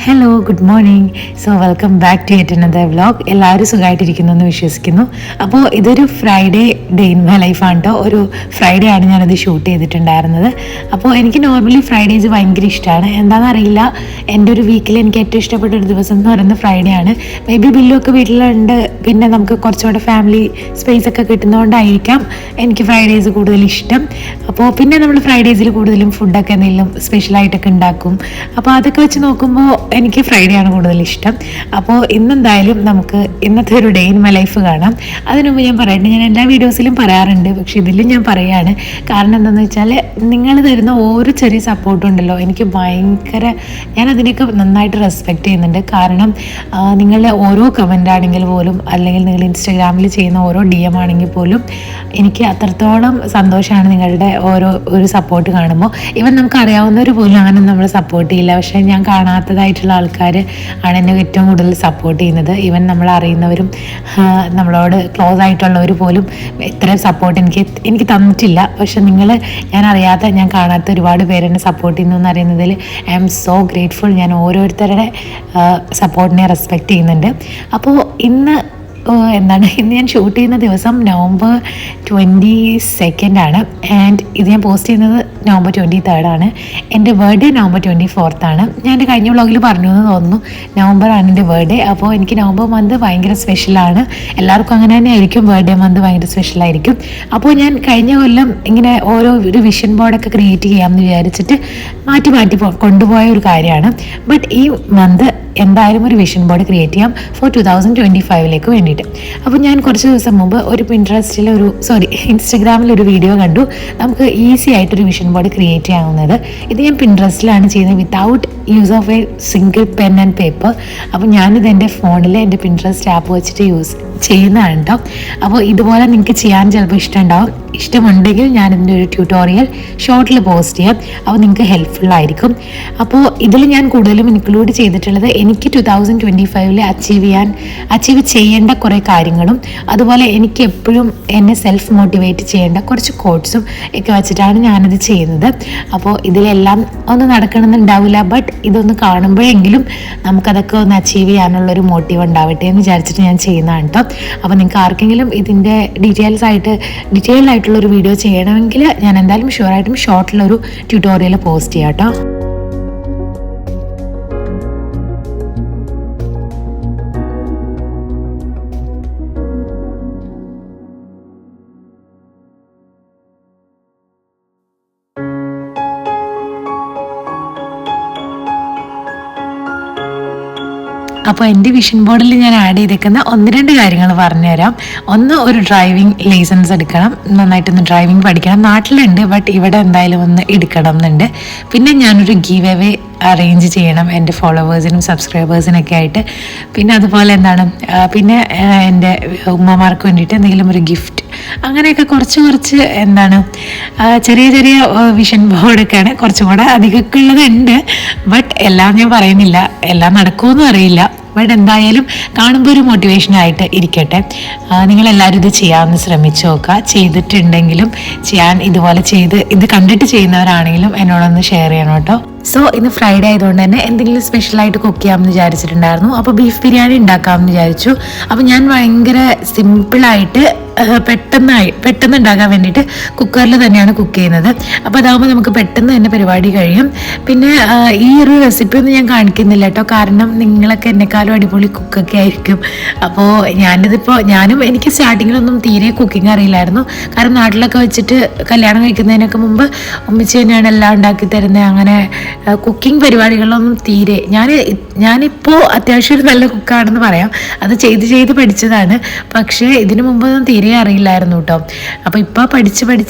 Hello, good morning. So welcome back to yet another vlog. എല്ലാവരും സുഖമായിട്ടിരിക്കുന്നു എന്ന് വിശ്വസിക്കുന്നു. അപ്പോൾ ഇതൊരു ഫ്രൈഡേ ഡേ ഇൻ മൈ ലൈഫാണ് കേട്ടോ. ഒരു ഫ്രൈഡേ ആണ് ഞാനത് ഷൂട്ട് ചെയ്തിട്ടുണ്ടായിരുന്നത്. അപ്പോൾ എനിക്ക് നോർമലി ഫ്രൈഡേസ് ഭയങ്കര ഇഷ്ടമാണ്. എന്താണെന്നറിയില്ല, എൻ്റെ ഒരു വീക്കിൽ എനിക്ക് ഏറ്റവും ഇഷ്ടപ്പെട്ട ഒരു ദിവസം എന്ന് പറയുന്നത് ഫ്രൈഡേ ആണ്. മേ ബി ബില്ലുമൊക്കെ വീട്ടിലുണ്ട്, പിന്നെ നമുക്ക് കുറച്ചുകൂടെ ഫാമിലി സ്പേസ് ഒക്കെ കിട്ടുന്നതുകൊണ്ടായിരിക്കാം എനിക്ക് ഫ്രൈഡേസ് കൂടുതൽ ഇഷ്ടം. അപ്പോൾ പിന്നെ നമ്മൾ ഫ്രൈഡേസിൽ കൂടുതലും ഫുഡൊക്കെ എന്തെങ്കിലും സ്പെഷ്യലായിട്ടൊക്കെ ഉണ്ടാക്കും. അപ്പോൾ അതൊക്കെ വെച്ച് നോക്കുമ്പോൾ എനിക്ക് ഫ്രൈഡേ ആണ് കൂടുതൽ ഇഷ്ടം. അപ്പോൾ ഇന്നെന്തായാലും നമുക്ക് ഇന്നത്തെ ഒരു ഡേ ഇൻ മൈ ലൈഫ് കാണാം. അതിനുമുമ്പ് ഞാൻ പറയട്ടെ, ഞാൻ എല്ലാ വീഡിയോസിലും പറയാറുണ്ട്, പക്ഷേ ഇതിലും ഞാൻ പറയുകയാണ്. കാരണം എന്താണെന്ന് വെച്ചാൽ നിങ്ങൾ തരുന്ന ഓരോ ചെറിയ സപ്പോർട്ടും ഉണ്ടല്ലോ, എനിക്ക് ഭയങ്കര, ഞാനതിനൊക്കെ നന്നായിട്ട് റെസ്പെക്റ്റ് ചെയ്യുന്നുണ്ട്. കാരണം നിങ്ങളുടെ ഓരോ കമൻ്റ് ആണെങ്കിൽ പോലും, അല്ലെങ്കിൽ നിങ്ങൾ ഇൻസ്റ്റാഗ്രാമിൽ ചെയ്യുന്ന ഓരോ DM ആണെങ്കിൽ പോലും എനിക്ക് അത്രത്തോളം സന്തോഷമാണ് നിങ്ങളുടെ ഒരു സപ്പോർട്ട് കാണുമ്പോൾ. ഈവൻ നമുക്ക് അറിയാവുന്നവർ പോലും അങ്ങനെ നമ്മൾ സപ്പോർട്ട് ചെയ്യില്ല, പക്ഷേ ഞാൻ കാണാത്തതായിട്ടുള്ള ആൾക്കാർ ആണ് എന്നെ ഏറ്റവും കൂടുതൽ സപ്പോർട്ട് ചെയ്യുന്നത്. ഈവൻ നമ്മൾ അറിയുന്നവരും നമ്മളോട് ക്ലോസ് ആയിട്ടുള്ളവർ പോലും ഇത്രയും സപ്പോർട്ട് എനിക്ക് തന്നിട്ടില്ല. പക്ഷെ നിങ്ങൾ, ഞാൻ അറിയാത്ത, ഞാൻ കാണാത്ത ഒരുപാട് പേരെന്നെ സപ്പോർട്ട് ചെയ്യുന്നു എന്ന് അറിയുന്നതിൽ ഐ ആം സോ ഗ്രേറ്റ്ഫുൾ. ഞാൻ ഓരോരുത്തരുടെ സപ്പോർട്ടിനെ റെസ്പെക്റ്റ് ചെയ്യുന്നുണ്ട്. അപ്പോൾ ഇന്ന് ഞാൻ ഷൂട്ട് ചെയ്യുന്ന ദിവസം നവംബർ 22 ആണ്. ആൻഡ് ഇത് ഞാൻ പോസ്റ്റ് ചെയ്യുന്നത് നവംബർ 23 ആണ്. എൻ്റെ ബർത്ത്ഡേ നവംബർ 24 ആണ്. ഞാൻ എൻ്റെ കഴിഞ്ഞ വ്ളോഗിൽ പറഞ്ഞു എന്ന് തോന്നുന്നു, നവംബർ ആണ് എൻ്റെ ബർത്ത്ഡേ. അപ്പോൾ എനിക്ക് നവംബർ മന്ത് ഭയങ്കര സ്പെഷ്യലാണ്. എല്ലാവർക്കും അങ്ങനെ തന്നെ ആയിരിക്കും, ബർത്ത്ഡേ മന്ത് ഭയങ്കര സ്പെഷ്യലായിരിക്കും. അപ്പോൾ ഞാൻ കഴിഞ്ഞ കൊല്ലം ഇങ്ങനെ ഒരു വിഷൻ ബോർഡൊക്കെ ക്രിയേറ്റ് ചെയ്യാമെന്ന് വിചാരിച്ചിട്ട് മാറ്റി കൊണ്ടുപോയ ഒരു കാര്യമാണ്. ബട്ട് ഈ മന്ത് എന്തായാലും ഒരു വിഷൻ ബോർഡ് ക്രിയേറ്റ് ചെയ്യാം ഫോർ 2025 വേണ്ടിയിട്ട്. അപ്പോൾ ഞാൻ കുറച്ച് ദിവസം മുമ്പ് ഒരു ഇൻസ്റ്റഗ്രാമിൽ ഒരു വീഡിയോ കണ്ടു, നമുക്ക് ഈസി ആയിട്ടൊരു വിഷൻ ബോർഡ് ക്രിയേറ്റ് ചെയ്യാവുന്നത്. ഇത് ഞാൻ പിൻട്രസ്റ്റിലാണ് ചെയ്യുന്നത്, without use of A single pen and paper. അപ്പോൾ ഞാനിത് എൻ്റെ ഫോണിൽ എൻ്റെ പിൻട്രസ്റ്റ് ആപ്പ് വെച്ചിട്ട് യൂസ് ചെയ്യുന്നതാണ് കേട്ടോ. അപ്പോൾ ഇതുപോലെ നിങ്ങൾക്ക് ചെയ്യാൻ ചിലപ്പോൾ ഇഷ്ടമുണ്ടാവും. ഇഷ്ടമുണ്ടെങ്കിൽ ഞാനിതിൻ്റെ ഒരു ട്യൂട്ടോറിയൽ ഷോർട്ടിൽ പോസ്റ്റ് ചെയ്യാം. അപ്പോൾ നിങ്ങൾക്ക് ഹെൽപ്ഫുൾ ആയിരിക്കും. അപ്പോൾ ഇതിൽ ഞാൻ കൂടുതലും ഇൻക്ലൂഡ് ചെയ്തിട്ടുള്ളത് എനിക്ക് 2025 അച്ചീവ് ചെയ്യേണ്ട കുറേ കാര്യങ്ങളും, അതുപോലെ എനിക്ക് എപ്പോഴും എന്നെ സെൽഫ് മോട്ടിവേറ്റ് ചെയ്യേണ്ട കുറച്ച് കോട്ട്സും ഒക്കെ വെച്ചിട്ടാണ് ഞാനിത് ചെയ്യുന്നത്. അപ്പോൾ ഇതിലെല്ലാം ഒന്നും നടക്കണമെന്നുണ്ടാവില്ല, ബട്ട് ഇതൊന്ന് കാണുമ്പോഴെങ്കിലും നമുക്കതൊക്കെ ഒന്ന് അച്ചീവ് ചെയ്യാനുള്ളൊരു മോട്ടീവ് ഉണ്ടാവട്ടെ എന്ന് വിചാരിച്ചിട്ട് ഞാൻ ചെയ്യുന്നതാണ് കേട്ടോ. അപ്പോൾ നിങ്ങൾക്ക് ആർക്കെങ്കിലും ഇതിൻ്റെ ഡീറ്റെയിൽഡ് ആയിട്ടുള്ളൊരു വീഡിയോ ചെയ്യണമെങ്കിൽ ഞാൻ എന്തായാലും ഷുവറായിട്ടും ഷോർട്ടിലൊരു ട്യൂട്ടോറിയൽ പോസ്റ്റ് ചെയ്യാം കേട്ടോ. അപ്പോൾ എൻ്റെ വിഷൻ ബോർഡിൽ ഞാൻ ആഡ് ചെയ്തേക്കുന്ന 1-2 കാര്യങ്ങൾ പറഞ്ഞുതരാം. ഒന്ന്, ഒരു ഡ്രൈവിംഗ് ലൈസൻസ് എടുക്കണം, നന്നായിട്ടൊന്ന് ഡ്രൈവിംഗ് പഠിക്കണം. നാട്ടിലുണ്ട്, ബട്ട് ഇവിടെ എന്തായാലും ഒന്ന് എടുക്കണം എന്നുണ്ട്. പിന്നെ ഞാനൊരു ഗീവ് അവേ അറേഞ്ച് ചെയ്യണം എൻ്റെ ഫോളോവേഴ്സിനും സബ്സ്ക്രൈബേഴ്സിനൊക്കെ ആയിട്ട്. പിന്നെ അതുപോലെ പിന്നെ എൻ്റെ ഉമ്മമാർക്ക് വേണ്ടിയിട്ട് എന്തെങ്കിലും ഒരു ഗിഫ്റ്റ്, അങ്ങനെയൊക്കെ കുറച്ച് ചെറിയ വിഷൻ ബോർഡൊക്കെയാണ്. കുറച്ചും കൂടെ അധികമൊക്കെ ഉള്ളതുണ്ട്, ബട്ട് എല്ലാം ഞാൻ പറയുന്നില്ല, എല്ലാം നടക്കുമെന്നും അറിയില്ല. ബട്ട് എന്തായാലും കാണുമ്പോൾ ഒരു മോട്ടിവേഷനായിട്ട് ഇരിക്കട്ടെ. നിങ്ങളെല്ലാവരും ഇത് ചെയ്യാമെന്ന് ശ്രമിച്ചു നോക്കുക. ചെയ്തിട്ടുണ്ടെങ്കിലും ഇതുപോലെ ഇത് കണ്ടിട്ട് ചെയ്യുന്നവരാണെങ്കിലും എന്നോടൊന്ന് ഷെയർ ചെയ്യണം കേട്ടോ. സോ ഇന്ന് ഫ്രൈഡേ ആയതുകൊണ്ട് തന്നെ എന്തെങ്കിലും സ്പെഷ്യലായിട്ട് കുക്ക് ചെയ്യാമെന്ന് വിചാരിച്ചിട്ടുണ്ടായിരുന്നു. അപ്പോൾ ബീഫ് ബിരിയാണി ഉണ്ടാക്കാമെന്ന് വിചാരിച്ചു. അപ്പോൾ ഞാൻ ഭയങ്കര സിമ്പിളായിട്ട് പെട്ടെന്ന് ഉണ്ടാക്കാൻ വേണ്ടിയിട്ട് കുക്കറിൽ തന്നെയാണ് കുക്ക് ചെയ്യുന്നത്. അപ്പോൾ അതാകുമ്പോൾ നമുക്ക് പെട്ടെന്ന് തന്നെ പരിപാടി കഴിയും. പിന്നെ ഈ ഒരു റെസിപ്പി ഒന്നും ഞാൻ കാണിക്കുന്നില്ല കേട്ടോ, കാരണം നിങ്ങളൊക്കെ എന്നെക്കാളും അടിപൊളി കുക്കൊക്കെ ആയിരിക്കും. അപ്പോൾ എനിക്ക് സ്റ്റാർട്ടിങ്ങിലൊന്നും തീരെ കുക്കിംഗ് അറിയില്ലായിരുന്നു. കാരണം നാട്ടിലൊക്കെ വെച്ചിട്ട് കല്യാണം കഴിക്കുന്നതിനൊക്കെ മുമ്പ് ഉമ്മച്ചി തന്നെയാണ് എല്ലാം ഉണ്ടാക്കി തരുന്നത്. അങ്ങനെ കുക്കിംഗ് പരിപാടികളിലൊന്നും തീരെ, ഞാനിപ്പോൾ അത്യാവശ്യം ഒരു നല്ല കുക്കാണെന്ന് പറയാം. അത് ചെയ്ത് പഠിച്ചതാണ്. പക്ഷേ ഇതിനു മുമ്പൊന്നും തീരെ അറിയില്ലായിരുന്നു കേട്ടോ. അപ്പോൾ ഇപ്പോൾ പഠിച്ച്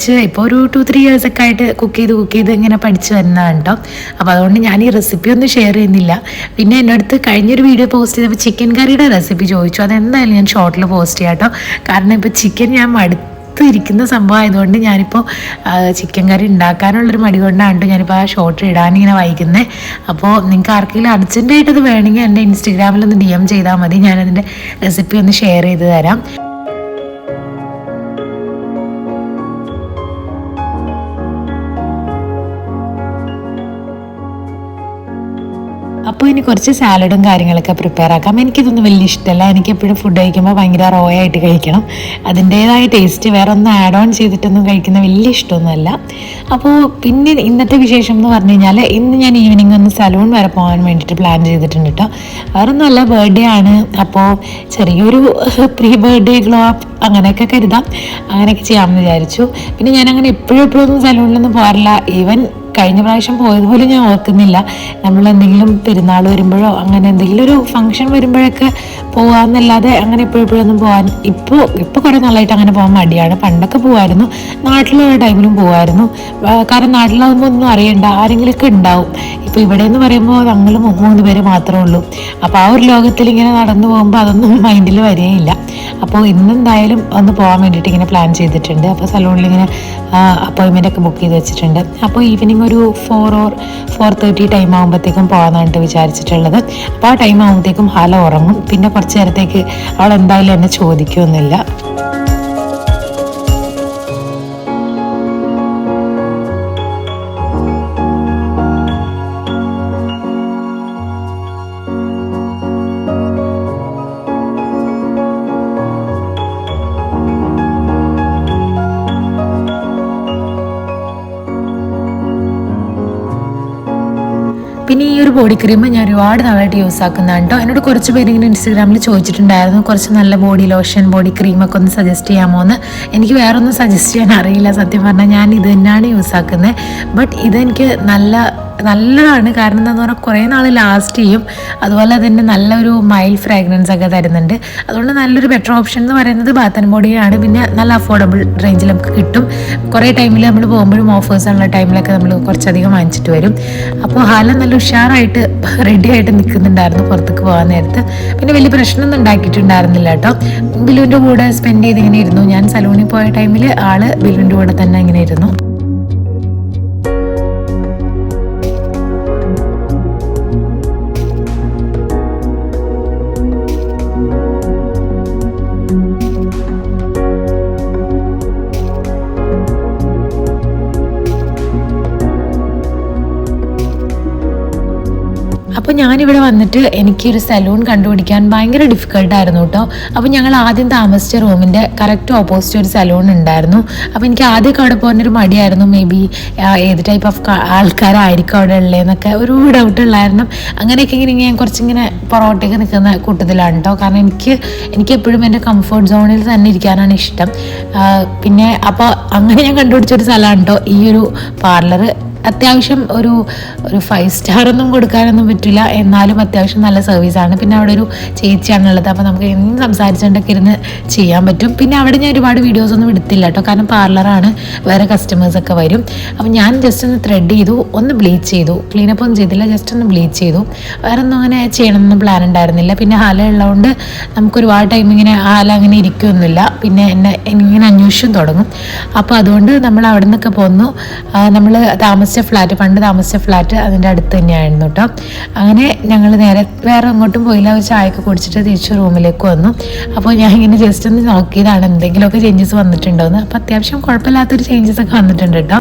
ഇപ്പോൾ ഒരു 2-3 ഇയേഴ്സൊക്കെ ആയിട്ട് കുക്ക് ചെയ്ത് ഇങ്ങനെ പഠിച്ച് വരുന്നതാണ് കേട്ടോ. അപ്പോൾ അതുകൊണ്ട് ഞാൻ ഈ റെസിപ്പി ഒന്നും ഷെയർ ചെയ്യുന്നില്ല. പിന്നെ എൻ്റെ അടുത്ത് കഴിഞ്ഞൊരു വീഡിയോ പോസ്റ്റ് ചെയ്തപ്പോൾ ചിക്കൻ കറിയുടെ റെസിപ്പി ചോദിച്ചു. അതെന്തായാലും ഞാൻ ഷോർട്ടിൽ പോസ്റ്റ് ചെയ്യാം കേട്ടോ. കാരണം ഇപ്പോൾ ചിക്കൻ ഞാൻ ഇരിക്കുന്ന സംഭവം ആയതുകൊണ്ട് ഞാനിപ്പോൾ ചിക്കൻ കറി ഉണ്ടാക്കാനുള്ളൊരു മടി കൊണ്ടാണ് ഞാനിപ്പോൾ ആ ഷോർട്ട് ഇടാനിങ്ങനെ വൈകുന്നത്. അപ്പോൾ നിങ്ങൾക്ക് ആർക്കെങ്കിലും അർജൻറ്റായിട്ട് അത് വേണമെങ്കിൽ എൻ്റെ ഇൻസ്റ്റഗ്രാമിലൊന്ന് DM ചെയ്താൽ മതി, ഞാനതിൻ്റെ റെസിപ്പി ഒന്ന് ഷെയർ ചെയ്ത് തരാം. അപ്പോൾ ഇനി കുറച്ച് സാലഡും കാര്യങ്ങളൊക്കെ പ്രിപ്പയർ ആക്കാം. എനിക്കിതൊന്നും വലിയ ഇഷ്ടമല്ല. എനിക്ക് എപ്പോഴും ഫുഡ് കഴിക്കുമ്പോൾ ഭയങ്കര റോ ആയിട്ട് കഴിക്കണം. അതിൻ്റേതായ ടേസ്റ്റ് വേറെ ഒന്നും ആഡ് ഓൺ ചെയ്തിട്ടൊന്നും കഴിക്കുന്ന വലിയ ഇഷ്ടമൊന്നുമല്ല. അപ്പോൾ പിന്നെ ഇന്നത്തെ വിശേഷം എന്ന് പറഞ്ഞു കഴിഞ്ഞാൽ ഇന്ന് ഞാൻ ഈവനിങ് ഒന്ന് സലൂൺ വരെ പോകാൻ വേണ്ടിയിട്ട് പ്ലാൻ ചെയ്തിട്ടുണ്ട് കേട്ടോ. വേറെ ഒന്നുമല്ല, ബർത്ത്ഡേ ആണ്. അപ്പോൾ ചെറിയൊരു പ്രീ ബർത്ത്ഡേ ഗ്ലോ അപ്പ് അങ്ങനെയൊക്കെ കരുതാം. അങ്ങനെയൊക്കെ ചെയ്യാമെന്ന് വിചാരിച്ചു. പിന്നെ ഞാനങ്ങനെ എപ്പോഴും സലൂണിലൊന്നും പോകാറില്ല. ഈവൻ കഴിഞ്ഞ പ്രാവശ്യം പോയതുപോലെ ഞാൻ ഓർക്കുന്നില്ല. നമ്മൾ എന്തെങ്കിലും പെരുന്നാൾ വരുമ്പോഴോ അങ്ങനെ എന്തെങ്കിലും ഒരു ഫംഗ്ഷൻ വരുമ്പോഴൊക്കെ പോകാമെന്നല്ലാതെ അങ്ങനെ എപ്പോഴൊന്നും പോകാൻ ഇപ്പോൾ കുറേ നാളായിട്ട് അങ്ങനെ പോകാൻ മടിയാണ്. പണ്ടൊക്കെ പോകുമായിരുന്നു, നാട്ടിലുള്ള ടൈമിലും പോകുമായിരുന്നു. കാരണം നാട്ടിലാകുമ്പോൾ ഒന്നും അറിയണ്ട, ആരെങ്കിലുമൊക്കെ ഉണ്ടാവും. ഇപ്പോൾ ഇവിടെ എന്ന് പറയുമ്പോൾ ഞങ്ങൾ 3 പേര് മാത്രമേ ഉള്ളൂ. അപ്പോൾ ആ ഒരു ലോകത്തിൽ ഇങ്ങനെ നടന്നു പോകുമ്പോൾ അതൊന്നും മൈൻഡിൽ വരികയില്ല. അപ്പോൾ ഇന്നെന്തായാലും ഒന്ന് പോകാൻ വേണ്ടിയിട്ട് ഇങ്ങനെ പ്ലാൻ ചെയ്തിട്ടുണ്ട്. അപ്പോൾ സലൂണിൽ ഇങ്ങനെ അപ്പോയിൻമെൻ്റ് ഒക്കെ ബുക്ക് ചെയ്ത് വെച്ചിട്ടുണ്ട്. അപ്പോൾ ഈവനിങ് ഒരു 4 or 4:30 ടൈം ആകുമ്പോഴത്തേക്കും പോകാനായിട്ട് വിചാരിച്ചിട്ടുള്ളത്. അപ്പോൾ ആ ടൈം ആകുമ്പോഴത്തേക്കും ഹാല ഉറങ്ങും. പിന്നെ കുറച്ച് നേരത്തേക്ക് അവൾ എന്തായാലും എന്നെ ചോദിക്കുമൊന്നുമില്ല. പിന്നെ ഈ ഒരു ബോഡി ക്രീം ഞാൻ ഒരുപാട് നാളായിട്ട് യൂസ് ആക്കുന്നതാണ് കേട്ടോ. എന്നോട് കുറച്ച് പേര് ഇങ്ങനെ ഇൻസ്റ്റാഗ്രാമിൽ ചോദിച്ചിട്ടുണ്ടായിരുന്നു കുറച്ച് നല്ല ബോഡി ലോഷൻ ബോഡി ക്രീമൊക്കെ ഒന്ന് സജസ്റ്റ് ചെയ്യാമോ എന്ന്. എനിക്ക് വേറെ ഒന്നും സജസ്റ്റ് ചെയ്യാൻ അറിയില്ല സത്യം പറഞ്ഞാൽ. ഞാൻ ഇത് തന്നെയാണ് യൂസ് ആക്കുന്നത്. ബട്ട് ഇതെനിക്ക് നല്ലതാണ്. കാരണം എന്താണെന്ന് പറഞ്ഞാൽ കുറേ നാൾ ലാസ്റ്റ് ചെയ്യും. അതുപോലെ തന്നെ നല്ലൊരു മൈൽഡ് ഫ്രാഗ്രൻസ് ഒക്കെ തരുന്നുണ്ട്. അതുകൊണ്ട് നല്ലൊരു ബെറ്റർ ഓപ്ഷൻ എന്ന് പറയുന്നത് ബാത്ത് ആൻഡ് ബോഡിയാണ്. പിന്നെ നല്ല അഫോർഡബിൾ റേഞ്ചിൽ നമുക്ക് കിട്ടും. കുറേ ടൈമിൽ നമ്മൾ പോകുമ്പോഴും ഓഫേഴ്സുള്ള ടൈമിലൊക്കെ നമ്മൾ കുറച്ചധികം വാങ്ങിച്ചിട്ട് വരും. അപ്പോൾ ഹാല നല്ല ഉഷാറായിട്ട് റെഡി ആയിട്ട് നിൽക്കുന്നുണ്ടായിരുന്നു പുറത്തേക്ക് പോകാൻ നേരത്ത്. പിന്നെ വലിയ പ്രശ്നമൊന്നും ഉണ്ടാക്കിയിട്ടുണ്ടായിരുന്നില്ല കേട്ടോ. ബിലുവിൻ്റെ കൂടെ സ്പെൻഡ് ചെയ്ത് ഇങ്ങനെ ഇരുന്നു. ഞാൻ സലൂണിൽ പോയ ടൈമിൽ ആള് ബിലുവിൻ്റെ കൂടെ തന്നെ ഇങ്ങനെ ഇരുന്നു. അപ്പോൾ ഞാനിവിടെ വന്നിട്ട് എനിക്കൊരു സലൂൺ കണ്ടുപിടിക്കാൻ ഭയങ്കര ഡിഫിക്കൽട്ടായിരുന്നു കേട്ടോ. അപ്പോൾ ഞങ്ങൾ ആദ്യം താമസിച്ച റൂമിൻ്റെ കറക്റ്റ് ഓപ്പോസിറ്റ് ഒരു സലൂൺ ഉണ്ടായിരുന്നു. അപ്പോൾ എനിക്ക് ആദ്യമൊക്കെ അവിടെ പോകുന്നൊരു മടിയായിരുന്നു. മേ ബി ഏത് ടൈപ്പ് ഓഫ് ആൾക്കാരായിരിക്കും അവിടെ ഉള്ളതെന്നൊക്കെ ഒരു ഡൗട്ട് ഉള്ളായിരുന്നു. അങ്ങനെയൊക്കെ ഇങ്ങനെ ഞാൻ കുറച്ചിങ്ങനെ പുറകോട്ടേക്ക് നിൽക്കുന്ന കൂട്ടത്തിലാണ് കേട്ടോ. കാരണം എനിക്ക് എപ്പോഴും എൻ്റെ കംഫർട്ട് സോണിൽ തന്നെ ഇരിക്കാനാണ് ഇഷ്ടം. പിന്നെ അപ്പോൾ അങ്ങനെ ഞാൻ കണ്ടുപിടിച്ചൊരു സ്ഥലമാണ് കേട്ടോ ഈ ഒരു പാർലർ. അത്യാവശ്യം ഒരു 5 സ്റ്റാർ ഒന്നും കൊടുക്കാനൊന്നും പറ്റില്ല, എന്നാലും അത്യാവശ്യം നല്ല സർവീസാണ്. പിന്നെ അവിടെ ഒരു ചേച്ചിയാണുള്ളത്. അപ്പോൾ നമുക്ക് എന്നും സംസാരിച്ചുകൊണ്ടൊക്കെ ഇരുന്ന് ചെയ്യാൻ പറ്റും. പിന്നെ അവിടെ ഞാൻ ഒരുപാട് വീഡിയോസൊന്നും എടുത്തില്ല കേട്ടോ. കാരണം പാർലറാണ്, വേറെ കസ്റ്റമേഴ്സൊക്കെ വരും. അപ്പോൾ ഞാൻ ജസ്റ്റ് ഒന്ന് ത്രെഡ് ചെയ്തു, ഒന്ന് ബ്ലീച്ച് ചെയ്തു. ക്ലീനപ്പ് ഒന്നും ചെയ്തില്ല, ജസ്റ്റ് ഒന്ന് ബ്ലീച്ച് ചെയ്തു. വേറെ ഒന്നും അങ്ങനെ ചെയ്യണമെന്നൊന്നും പ്ലാൻ ഉണ്ടായിരുന്നില്ല. പിന്നെ ഹാല ഉള്ളതുകൊണ്ട് നമുക്ക് ഒരുപാട് ടൈം ഇങ്ങനെ ഹാല അങ്ങനെ ഇരിക്കുകയൊന്നുമില്ല. പിന്നെ ഇങ്ങനെ അന്വേഷിച്ചും തുടങ്ങും. അപ്പോൾ അതുകൊണ്ട് നമ്മൾ അവിടെ നിന്നൊക്കെ പോന്നു. നമ്മൾ പണ്ട് താമസിച്ച ഫ്ലാറ്റ് അതിൻ്റെ അടുത്ത് തന്നെയായിരുന്നു കേട്ടോ. അങ്ങനെ ഞങ്ങൾ നേരെ വേറെ അങ്ങോട്ടും പോയില്ല. ഒരു ചായയൊക്കെ കുടിച്ചിട്ട് തിരിച്ച് റൂമിലേക്ക് വന്നു. അപ്പോൾ ഞാൻ ഇങ്ങനെ ജസ്റ്റ് ഒന്ന് നോക്കിയതാണ് എന്തെങ്കിലുമൊക്കെ ചേഞ്ചസ് വന്നിട്ടുണ്ടോ എന്ന്. അപ്പോൾ അത്യാവശ്യം കുഴപ്പമില്ലാത്തൊരു ചേഞ്ചസ് ഒക്കെ വന്നിട്ടുണ്ട് കേട്ടോ.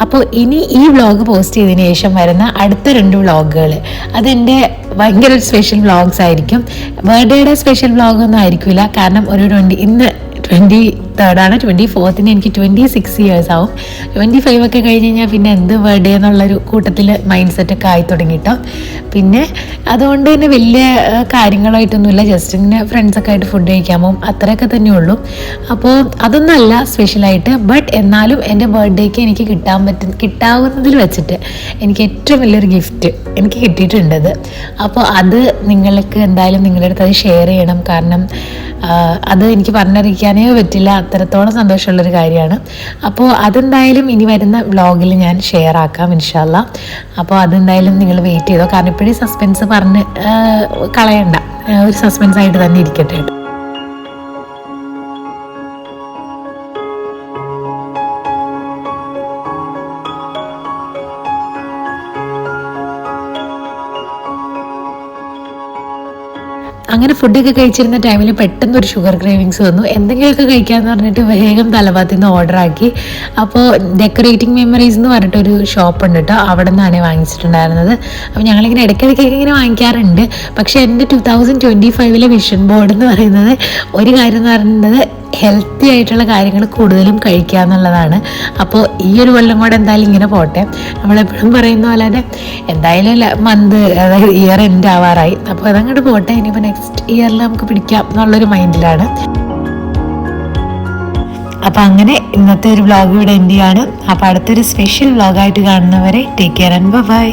അപ്പോൾ ഇനി ഈ വ്ളോഗ് പോസ്റ്റ് ചെയ്തതിന് ശേഷം വരുന്ന അടുത്ത 2 വ്ളോഗുകൾ അതെൻ്റെ ഭയങ്കര സ്പെഷ്യൽ വ്ളോഗ്സ് ആയിരിക്കും. ബർത്ത്ഡേയുടെ സ്പെഷ്യൽ വ്ളോഗൊന്നും ആയിരിക്കില്ല. കാരണം ഇന്ന് 23rd 24th എനിക്ക് 26 years ആവും. 25 ഒക്കെ കഴിഞ്ഞ് കഴിഞ്ഞാൽ പിന്നെ എന്ത് ബർത്ത്ഡേ എന്നുള്ളൊരു കൂട്ടത്തിൽ മൈൻഡ് സെറ്റൊക്കെ ആയി തുടങ്ങിട്ടോ. പിന്നെ അതുകൊണ്ട് തന്നെ വലിയ കാര്യങ്ങളായിട്ടൊന്നുമില്ല, ജസ്റ്റ് ഇങ്ങനെ ഫ്രണ്ട്സൊക്കെ ആയിട്ട് ഫുഡ് കഴിക്കാൻ പോകും, അത്രയൊക്കെ തന്നെ ഉള്ളൂ. അപ്പോൾ അതൊന്നല്ല സ്പെഷ്യലായിട്ട്. ബട്ട് എന്നാലും എൻ്റെ ബർത്ത്ഡേക്ക് എനിക്ക് കിട്ടാവുന്നതിൽ വെച്ചിട്ട് എനിക്ക് ഏറ്റവും വലിയൊരു ഗിഫ്റ്റ് എനിക്ക് കിട്ടിയിട്ടുണ്ടത്. അപ്പോൾ അത് നിങ്ങൾക്ക് എന്തായാലും നിങ്ങളുടെ അടുത്ത് അത് ഷെയർ ചെയ്യണം. കാരണം അത് എനിക്ക് പറഞ്ഞറിയിക്കാനേ പറ്റില്ല, അത്രത്തോളം സന്തോഷമുള്ളൊരു കാര്യമാണ്. അപ്പോൾ അതെന്തായാലും ഇനി വരുന്ന വ്ളോഗിൽ ഞാൻ ഷെയർ ആക്കാം ഇൻഷാ അല്ലാ. അപ്പോൾ അതെന്തായാലും നിങ്ങൾ വെയിറ്റ് ചെയ്തോ, കാരണം ഇപ്പോഴും സസ്പെൻസ് പറഞ്ഞ് കളയണ്ട, ഒരു സസ്പെൻസ് ആയിട്ട് തന്നെ ഇരിക്കട്ടെ. അങ്ങനെ ഫുഡൊക്കെ കഴിച്ചിരുന്ന ടൈമിൽ പെട്ടെന്ന് ഒരു ഷുഗർ ക്രേവിങ്സ് വന്നു. എന്തെങ്കിലുമൊക്കെ കഴിക്കാമെന്ന് പറഞ്ഞിട്ട് വേഗം തലഭാഗത്തു നിന്ന് ഓർഡർ ആക്കി. അപ്പോൾ ഡെക്കറേറ്റിംഗ് മെമ്മറീസ് എന്ന് പറഞ്ഞിട്ടൊരു ഷോപ്പ് ഉണ്ട് കേട്ടോ, അവിടെ നിന്നാണ് വാങ്ങിച്ചിട്ടുണ്ടായിരുന്നത്. അപ്പോൾ ഞങ്ങളിങ്ങനെ ഇടയ്ക്കിടയ്ക്ക് ഇങ്ങനെ വാങ്ങിക്കാറുണ്ട്. പക്ഷേ എൻ്റെ 2025 വിഷൻ ബോർഡ് എന്ന് പറയുന്നത്, ഒരു കാര്യം എന്ന് പറയുന്നത് ഹെൽത്തി ആയിട്ടുള്ള കാര്യങ്ങൾ കൂടുതലും കഴിക്കുക എന്നുള്ളതാണ്. അപ്പോൾ ഈ ഒരു കൊല്ലം കൂടെ എന്തായാലും ഇങ്ങനെ പോട്ടെ. നമ്മളെപ്പോഴും പറയുന്ന പോലെ തന്നെ എന്തായാലും മന്ത്, അതായത് ഇയർ എൻഡ് ആവാറായി, അപ്പോൾ അതങ്ങോട്ട് പോട്ടെ, ഇനിയിപ്പോൾ നെക്സ്റ്റ് ഇയറിൽ നമുക്ക് പിടിക്കാം എന്നുള്ളൊരു മൈൻഡിലാണ്. അപ്പോൾ അങ്ങനെ ഇന്നത്തെ ഒരു വ്ളോഗ് ഇവിടെ എൻഡ് ചെയ്യാണ്. അപ്പോൾ അടുത്തൊരു സ്പെഷ്യൽ വ്ളോഗായിട്ട് കാണുന്നവരെ ടേക്ക് കെയർ ആൻഡ് ബൈ.